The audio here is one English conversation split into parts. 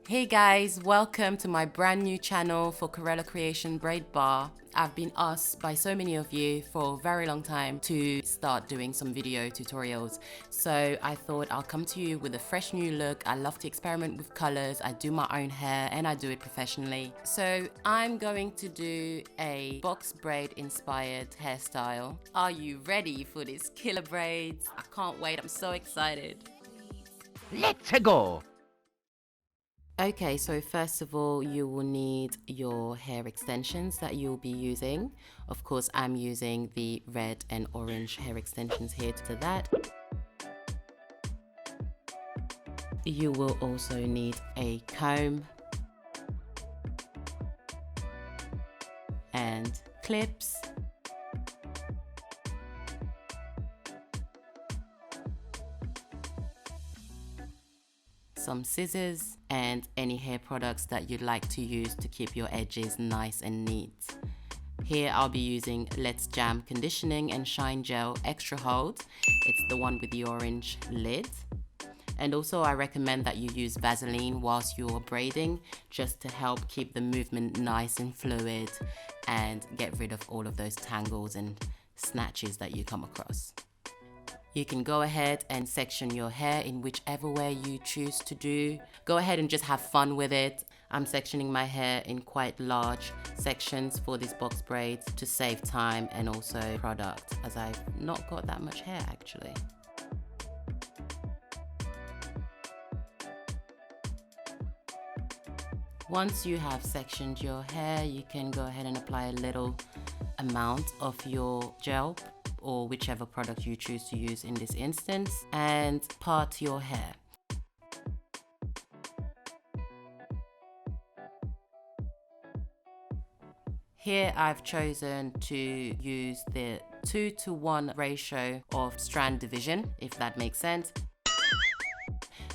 Hey guys, welcome to my brand new channel for Carella Creation Braid Bar. I've been asked by so many of you for a very long time to start doing some video tutorials. So I thought I'll come to you with a fresh new look. I love to experiment with colors. I do my own hair and I do it professionally. So I'm going to do a box braid inspired hairstyle. Are you ready for this killer braids? I can't wait, I'm so excited. Let's go! Okay, so first of all, you will need your hair extensions that you'll be using. Of course, I'm using the red and orange hair extensions here to that. You will also need a comb and clips. Some scissors and any hair products that you'd like to use to keep your edges nice and neat. Here I'll be using Let's Jam Conditioning and Shine Gel Extra Hold. It's the one with the orange lid. And also I recommend that you use Vaseline whilst you're braiding, just to help keep the movement nice and fluid and get rid of all of those tangles and snatches that you come across. You can go ahead and section your hair in whichever way you choose to do. Go ahead and just have fun with it. I'm sectioning my hair in quite large sections for these box braids to save time and also product, as I've not got that much hair actually. Once you have sectioned your hair, you can go ahead and apply a little amount of your gel or whichever product you choose to use in this instance, and part your hair. Here I've chosen to use the 2:1 ratio of strand division, if that makes sense.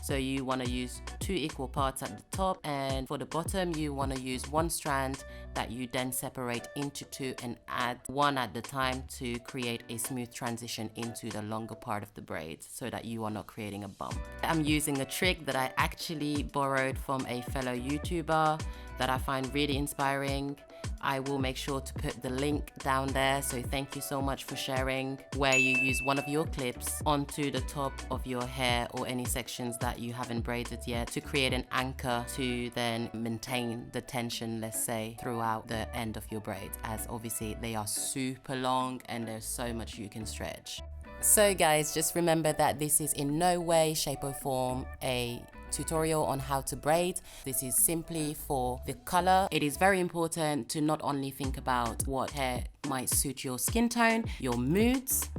So you want to use 2 equal parts at the top, and for the bottom you want to use 1 strand that you then separate into 2 and add 1 at the time to create a smooth transition into the longer part of the braid so that you are not creating a bump. I'm using a trick that I actually borrowed from a fellow YouTuber that I find really inspiring. I will make sure to put the link down there, so thank you so much for sharing, where you use one of your clips onto the top of your hair or any sections that you haven't braided yet to create an anchor to then maintain the tension, let's say, throughout the end of your braids, as obviously they are super long and there's so much you can stretch. So guys, just remember that this is in no way, shape or form a tutorial on how to braid. This is simply for the color. It is very important to not only think about what hair might suit your skin tone, your moods,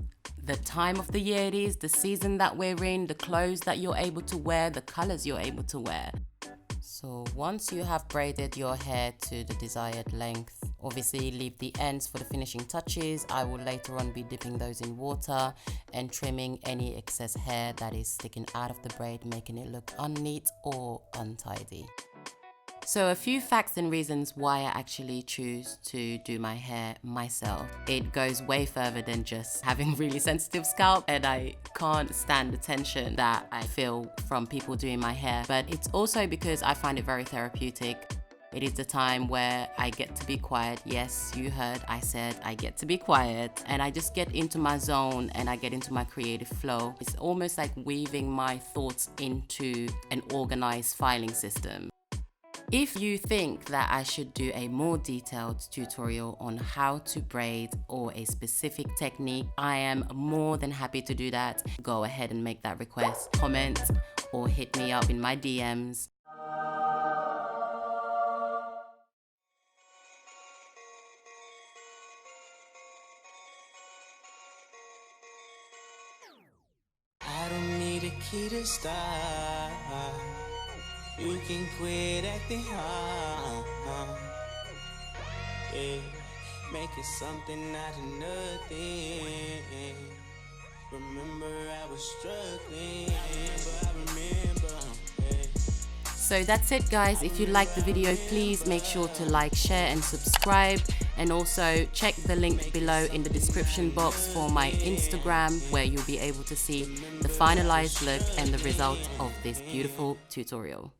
the time of the year it is, the season that we're in, the clothes that you're able to wear, the colors you're able to wear. So once you have braided your hair to the desired length, obviously leave the ends for the finishing touches. I will later on be dipping those in water and trimming any excess hair that is sticking out of the braid, making it look unneat or untidy. So a few facts and reasons why I actually choose to do my hair myself. It goes way further than just having really sensitive scalp, and I can't stand the tension that I feel from people doing my hair, but it's also because I find it very therapeutic. It is the time where I get to be quiet. Yes, you heard, I said I get to be quiet, and I just get into my zone and I get into my creative flow. It's almost like weaving my thoughts into an organized filing system. If you think that I should do a more detailed tutorial on how to braid or a specific technique, I am more than happy to do that. Go ahead and make that request, comment, or hit me up in my DMs. I don't need a key to start. You can quit acting hard. Yeah, make it something out of nothing. Remember I was struggling, but I remember. So that's it guys. If you liked the video, please make sure to like, share and subscribe, and also check the link below in the description box for my Instagram, where you'll be able to see the finalized look and the result of this beautiful tutorial.